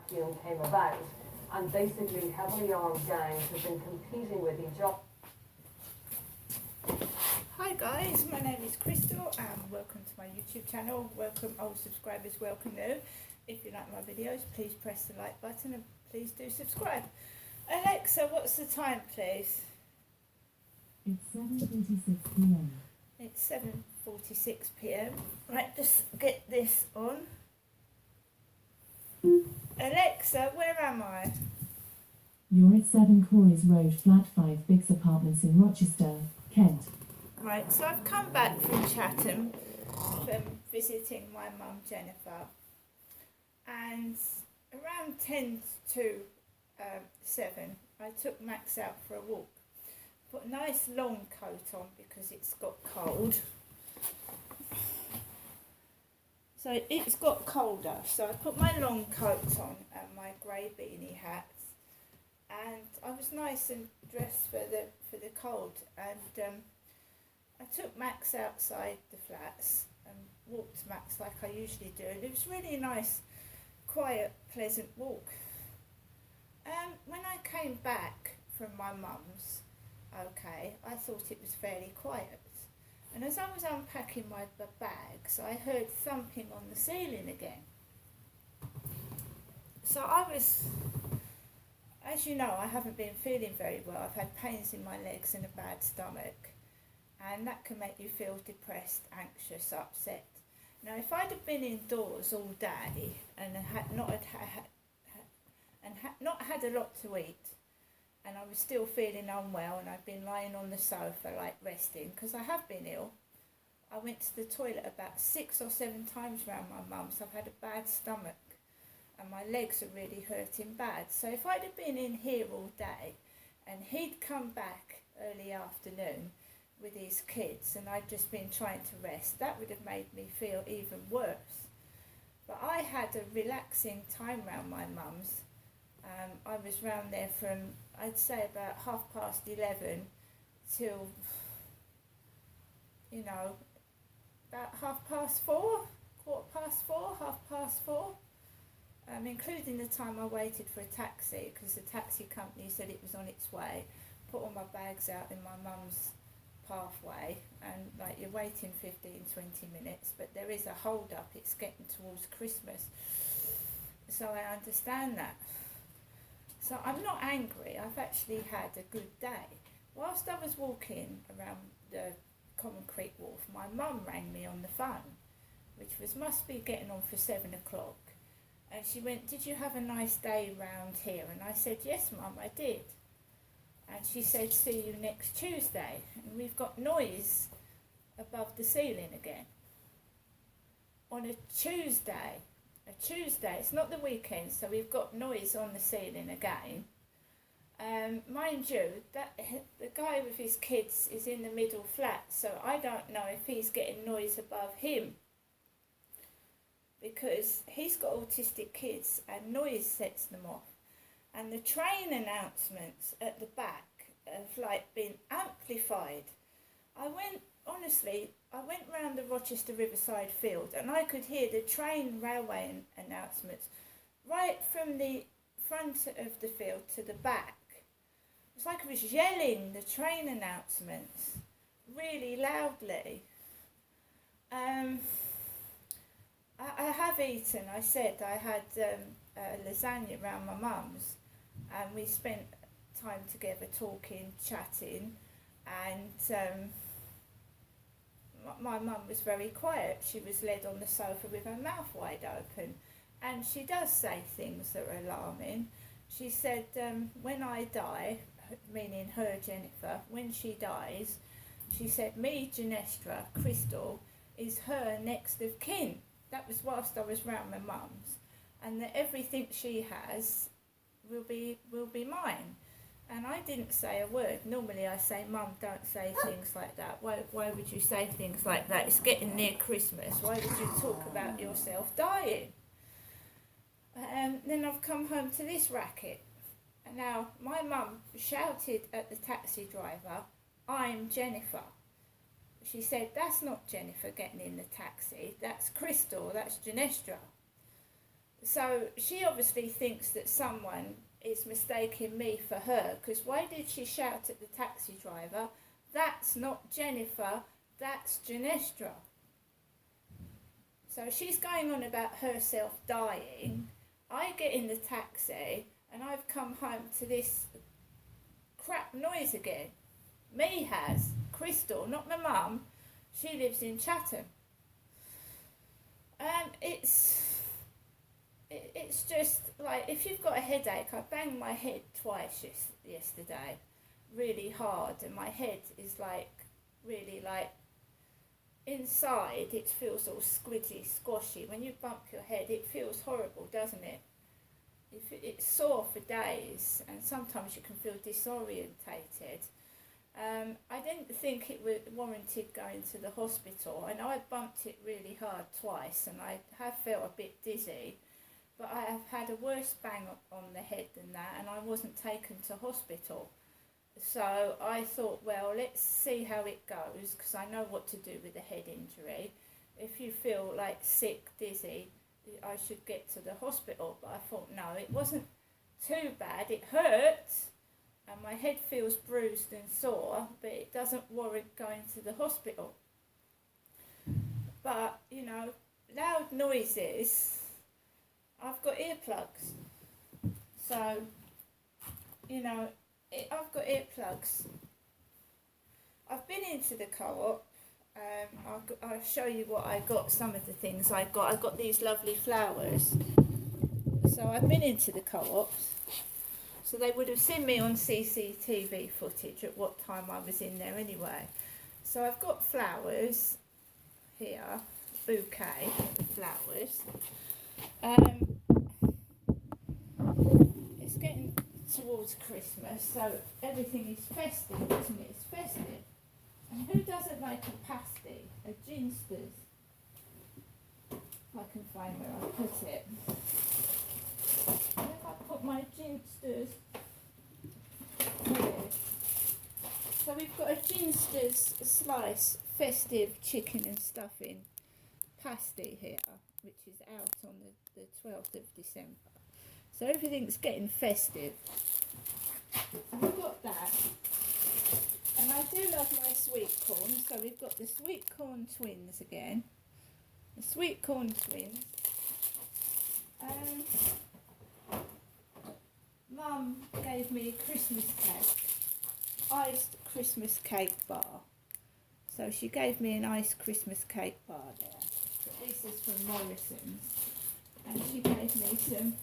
film came about, and basically heavily armed gangs have been competing with each other. Hi guys, my name is Crystal and welcome to my YouTube channel. Welcome old subscribers, welcome new. If you like my videos, please press the like button and please do subscribe. Alexa, what's the time please? It's 7:46 p.m. It's 7:46 p.m. Right, just get this on. Alexa, where am I? You're at 7 Corys Road, Flat 5, Biggs Apartments in Rochester, Kent. Right, so I've come back from Chatham from visiting my mum Jennifer, and around 10 to 7 I took Max out for a walk. Put a nice long coat on because it's got cold. So it's got colder, so I put my long coat on and my grey beanie hats, and I was nice and dressed for the cold, and I took Max outside the flats and walked Max like I usually do, and it was really a nice, quiet, pleasant walk. When I came back from my mum's, I thought it was fairly quiet. And as I was unpacking my bags, I heard thumping on the ceiling again. So I was, as you know, I haven't been feeling very well. I've had pains in my legs and a bad stomach. And that can make you feel depressed, anxious, upset. Now, if I'd have been indoors all day and not had a lot to eat, and I was still feeling unwell, and I'd been lying on the sofa like resting because I have been ill. I went to the toilet about 6 or 7 times around my mum's. I've had a bad stomach and my legs are really hurting bad. So if I'd have been in here all day and he'd come back early afternoon with his kids and I'd just been trying to rest, that would have made me feel even worse. But I had a relaxing time round my mum's. I was round there from, I'd say, about 11:30 till, about 4:30, 4:15, including the time I waited for a taxi because the taxi company said it was on its way. Put all my bags out in my mum's pathway, and like you're waiting 15-20 minutes, but there is a hold up. It's getting towards Christmas, so I understand that. So I'm not angry. I've actually had a good day. Whilst I was walking around the Common Creek Wharf, my mum rang me on the phone, which must be getting on for 7 o'clock, and she went, "Did you have a nice day round here?" And I said, "Yes, Mum, I did." And she said, "See you next Tuesday." And we've got noise above the ceiling again. On a Tuesday, it's not the weekend, so we've got noise on the ceiling again. Mind you, that the guy with his kids is in the middle flat, so I don't know if he's getting noise above him, because he's got autistic kids and noise sets them off. And the train announcements at the back have been amplified. I went round the Rochester Riverside Field and I could hear the train railway announcements right from the front of the field to the back. It's like I was yelling the train announcements really loudly. I have eaten. I said I had lasagna around my mum's, and we spent time together talking, chatting, and my mum was very quiet. She was led on the sofa with her mouth wide open, and she does say things that are alarming. She said, when I die, meaning her, Jennifer, when she dies, she said, me, Genestra, Crystal, is her next of kin. That was whilst I was round my mum's, and that everything she has will be mine. And I didn't say a word. Normally I say, "Mum, don't say things like that. Why would you say things like that? It's getting near Christmas. Why would you talk about yourself dying?" Then I've come home to this racket. And now my mum shouted at the taxi driver, "I'm Jennifer." She said, "That's not Jennifer getting in the taxi. That's Crystal. That's Genestra." So she obviously thinks that someone is mistaking me for her, because why did she shout at the taxi driver, "That's not Jennifer, that's Janestra"? So she's going on about herself dying. I get in the taxi and I've come home to this crap noise again. Me has. Crystal, not my mum. She lives in Chatham. It's just like, if you've got a headache, I banged my head twice yesterday, really hard, and my head is like, really like, inside it feels all squidgy, squashy. When you bump your head, it feels horrible, doesn't it? It's sore for days, and sometimes you can feel disorientated. I didn't think it warranted going to the hospital, and I bumped it really hard twice, and I have felt a bit dizzy, but I have had a worse bang on the head than that, and I wasn't taken to hospital. So I thought, well, let's see how it goes, because I know what to do with a head injury. If you feel like sick, dizzy, I should get to the hospital. But I thought, no, it wasn't too bad. It hurts, and my head feels bruised and sore, but it doesn't warrant going to the hospital. But, you know, loud noises, I've got earplugs. So, you know, I've got earplugs. I've been into the co-op. I'll show you what I got, some of the things I got. I got these lovely flowers. So I've been into the co-ops. So they would have seen me on CCTV footage at what time I was in there anyway. So I've got flowers here, bouquet of flowers. It's getting towards Christmas, so everything is festive, isn't it? It's festive. And who doesn't like a pasty, a ginsters? If I can find where I put it. Where have I put my ginsters? There. So we've got a ginsters slice festive chicken and stuffing pasty here, which is out on the 12th of December. So everything's getting festive. So we've got that. And I do love my sweet corn. So we've got the sweet corn twins again. The sweet corn twins. Mum gave me a Christmas cake. Iced Christmas cake bar. So she gave me an iced Christmas cake bar there. But this is from Morrison's. And she gave me some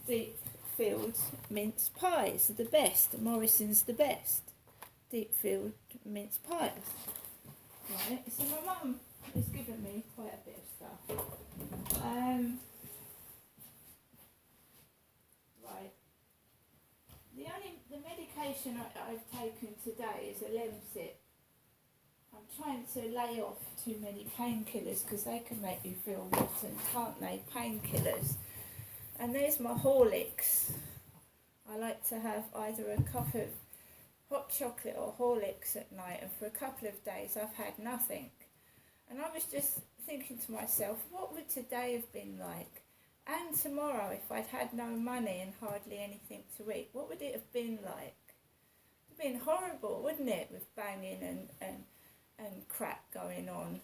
deep filled mince pies, the best. Morrison's the best. Deep filled mince pies. Right, so my mum has given me quite a bit of stuff. Right. The medication I've taken today is a Lemsip. I'm trying to lay off too many painkillers, because they can make you feel rotten, can't they? Painkillers. And there's my Horlicks. I like to have either a cup of hot chocolate or Horlicks at night, and for a couple of days I've had nothing. And I was just thinking to myself, what would today have been like? And tomorrow, if I'd had no money and hardly anything to eat, what would it have been like? It would have been horrible, wouldn't it, with banging and crap going on.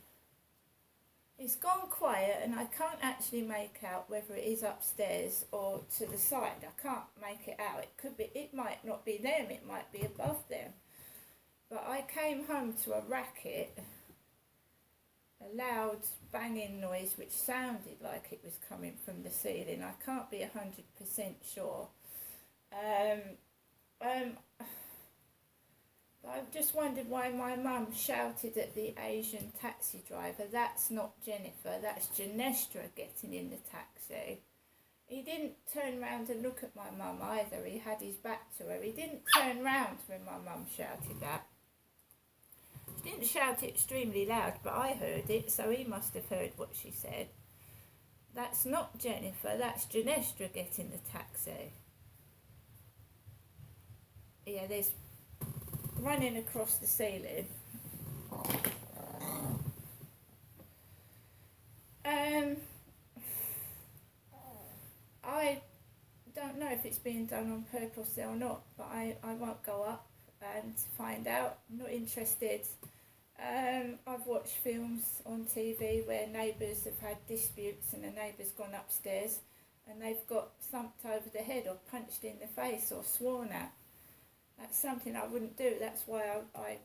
It's gone quiet, and I can't actually make out whether it is upstairs or to the side. I can't make it out. It might not be them, it might be above them. But I came home to a racket, a loud banging noise which sounded like it was coming from the ceiling. I can't be 100% sure. I've just wondered why my mum shouted at the Asian taxi driver, "That's not Jennifer, that's Janestra getting in the taxi." He didn't turn round and look at my mum either. He had his back to her. He didn't turn round when my mum shouted that. She didn't shout it extremely loud, but I heard it, so he must have heard what she said. "That's not Jennifer, that's Janestra getting the taxi." Yeah, there's running across the ceiling. I don't know if it's being done on purpose or not, but I won't go up and find out. I'm not interested. I've watched films on TV where neighbours have had disputes and the neighbour's gone upstairs and they've got thumped over the head or punched in the face or sworn at. That's something I wouldn't do. That's why I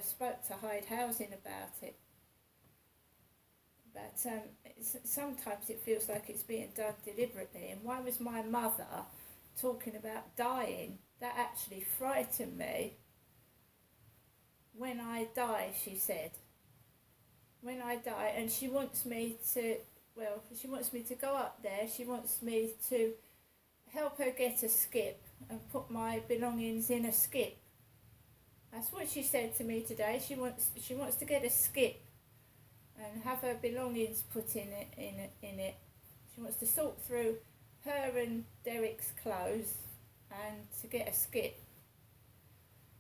spoke to Hyde Housing about it. But sometimes it feels like it's being done deliberately. And why was my mother talking about dying? That actually frightened me. When I die, she said. When I die, and she wants me to go up there. She wants me to help her get a skip and put my belongings in a skip. That's what she said to me today. She wants to get a skip and have her belongings put in it. She wants to sort through her and Derek's clothes and to get a skip.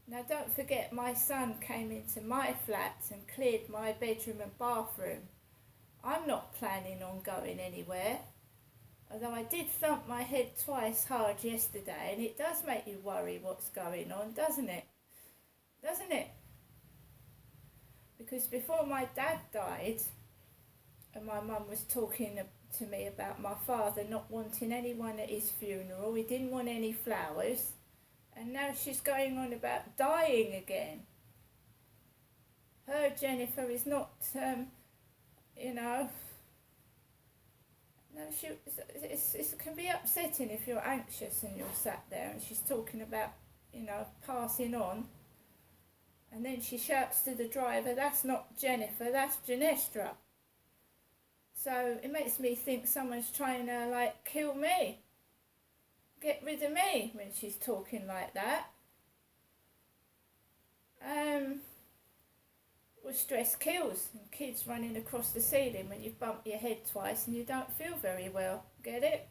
Now don't forget, my son came into my flat and cleared my bedroom and bathroom. I'm not planning on going anywhere. Although I did thump my head twice hard yesterday, and it does make you worry what's going on, doesn't it? Doesn't it? Because before my dad died, and my mum was talking to me about my father not wanting anyone at his funeral, he didn't want any flowers, and now she's going on about dying again. Her Jennifer is not, no, it can be upsetting if you're anxious and you're sat there and she's talking about, passing on. And then she shouts to the driver, that's not Jennifer, that's Genestra. So it makes me think someone's trying to, kill me. Get rid of me when she's talking like that. Well, stress kills, and kids running across the ceiling when you bump your head twice and you don't feel very well. Get it?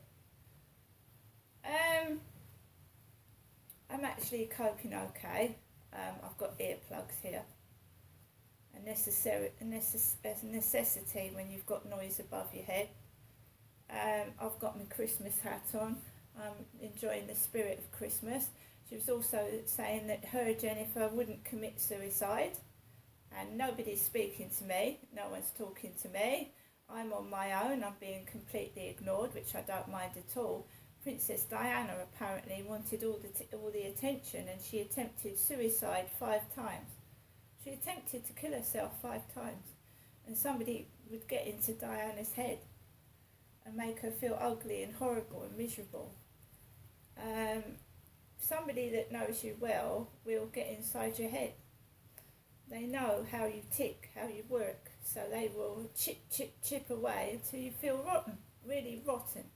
I'm actually coping okay. I've got earplugs here. A necessity when you've got noise above your head. I've got my Christmas hat on. I'm enjoying the spirit of Christmas. She was also saying that her Jennifer wouldn't commit suicide. And nobody's speaking to me, no one's talking to me. I'm on my own, I'm being completely ignored, which I don't mind at all. Princess Diana apparently wanted all the attention, and she attempted suicide 5 times. She attempted to kill herself 5 times, and somebody would get into Diana's head and make her feel ugly and horrible and miserable. Somebody that knows you well will get inside your head. They know how you tick, how you work, so they will chip away until you feel rotten, really rotten,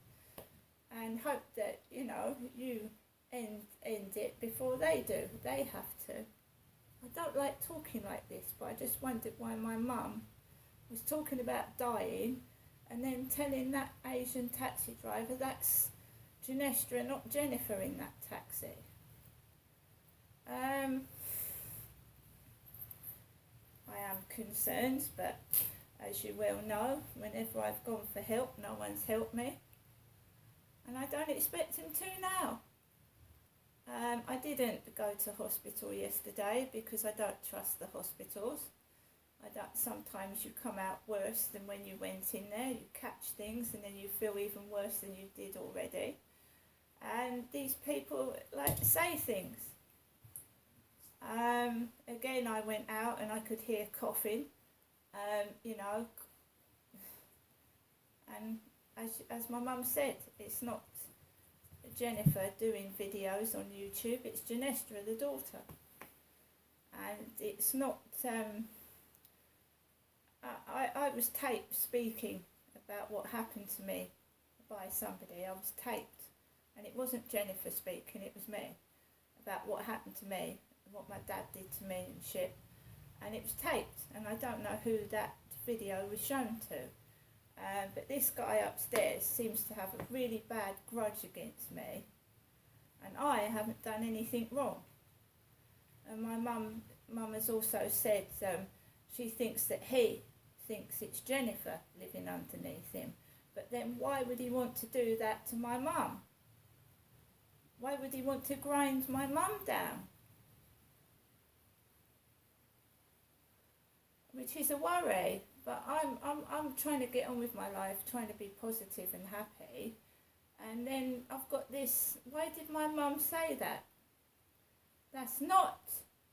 and hope that, you end it before they do. They have to. I don't like talking like this, but I just wondered why my mum was talking about dying and then telling that Asian taxi driver that's Genestra, not Jennifer, in that taxi. I am concerned, but as you well know, whenever I've gone for help, no one's helped me. And I don't expect them to now. I didn't go to hospital yesterday because I don't trust the hospitals. Sometimes you come out worse than when you went in there. You catch things and then you feel even worse than you did already. And these people say things. Again, I went out and I could hear coughing, and as my mum said, it's not Jennifer doing videos on YouTube, it's Genestra, the daughter. And it's not, I was taped speaking about what happened to me by somebody. I was taped, and it wasn't Jennifer speaking, it was me, about what happened to me, what my dad did to me and shit, and it was taped, and I don't know who that video was shown to, but this guy upstairs seems to have a really bad grudge against me, and I haven't done anything wrong. And my mum has also said she thinks that he thinks it's Jennifer living underneath him, But then why would he want to do that to my mum? Why would he want to grind my mum down? Which is a worry, but I'm trying to get on with my life, trying to be positive and happy. And then I've got this, why did my mum say that? That's not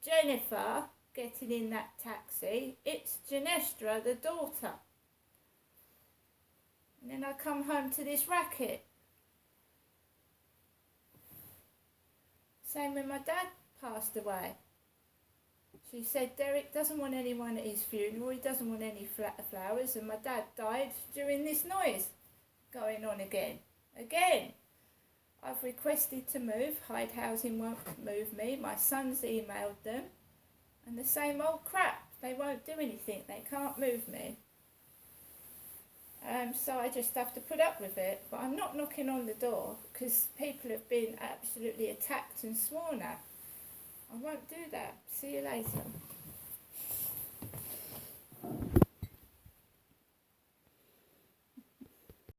Jennifer getting in that taxi, it's Genestra, the daughter. And then I come home to this racket. Same when my dad passed away. She said Derek doesn't want anyone at his funeral, he doesn't want any flowers, and my dad died during this noise going on again. I've requested to move, Hyde Housing won't move me, my son's emailed them, and the same old crap, they won't do anything, they can't move me. So I just have to put up with it, but I'm not knocking on the door because people have been absolutely attacked and sworn at. I won't do that. See you later.